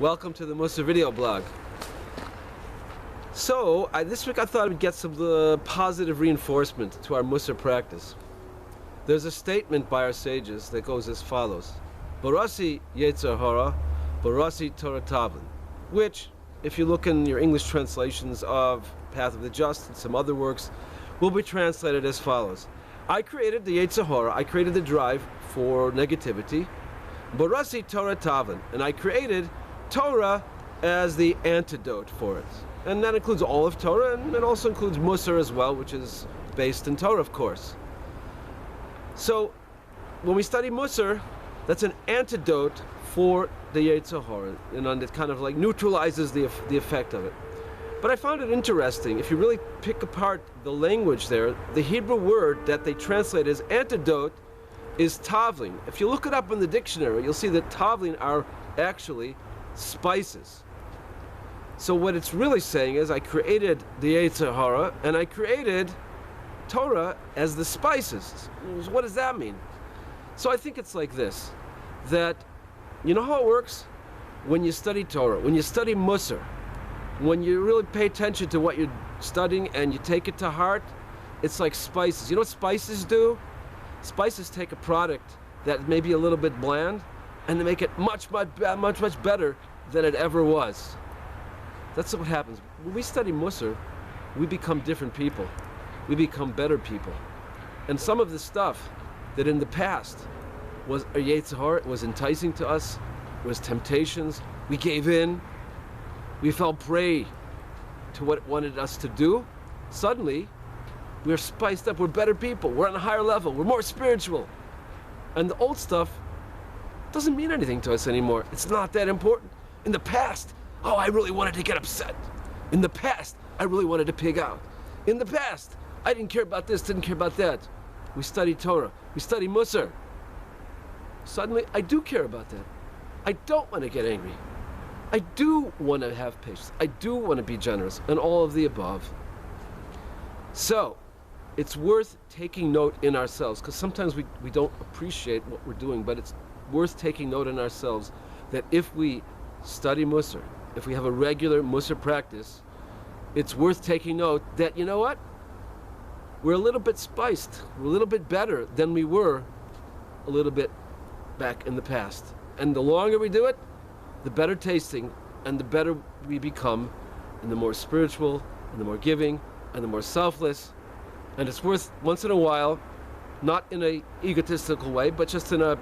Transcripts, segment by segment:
Welcome to the Mussar video blog. So, this week I thought I'd get some positive reinforcement to our Mussar practice. There's a statement by our sages that goes as follows: Barasi Yetzer Hara, Barasi Torah Tavlin, which, if you look in your English translations of Path of the Just and some other works, will be translated as follows: I created the Yetzer Hara, I created the drive for negativity, Barasi Torah Tavlin, and I created Torah as the antidote for it. And that includes all of Torah, and it also includes Mussar as well, which is based in Torah, of course. So, when we study Mussar, that's an antidote for the Yetzer Hara, and it kind of like neutralizes the effect of it. But I found it interesting, if you really pick apart the language there, the Hebrew word that they translate as antidote is tavlin. If you look it up in the dictionary, you'll see that tavlin are actually spices. So what it's really saying is, I created the Yetzer Hara and I created Torah as the spices. What does that mean? So I think it's like this, that you know how it works? When you study Torah, when you study Mussar, when you really pay attention to what you're studying and you take it to heart, it's like spices. You know what spices do? Spices take a product that may be a little bit bland and they make it much better than it ever was. That's what happens. When we study Mussar, we become different people. We become better people. And some of the stuff that in the past was a Yetzer Hara, was enticing to us, was temptations, we gave in, we fell prey to what it wanted us to do. Suddenly, we're spiced up, we're better people, we're on a higher level, we're more spiritual. And the old stuff doesn't mean anything to us anymore. It's not that important. In the past, oh, I really wanted to get upset. In the past, I really wanted to pig out. In the past, I didn't care about this, didn't care about that. We study Torah, we study Mussar. Suddenly, I do care about that. I don't want to get angry. I do want to have patience. I do want to be generous, and all of the above. So, it's worth taking note in ourselves, because sometimes we don't appreciate what we're doing, but it's worth taking note in ourselves that if we study Mussar, if we have a regular Mussar practice, it's worth taking note that, you know what? We're a little bit spiced. We're a little bit better than we were a little bit back in the past. And the longer we do it, the better tasting and the better we become, and the more spiritual, and the more giving, and the more selfless. And it's worth, once in a while, not in a egotistical way, but just in a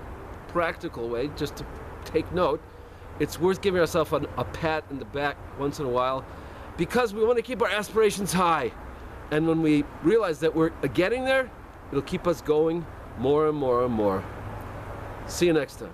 practical way, just to take note, it's worth giving ourselves a pat in the back once in a while, because we want to keep our aspirations high. And when we realize that we're getting there, it'll keep us going more and more and more. See you next time.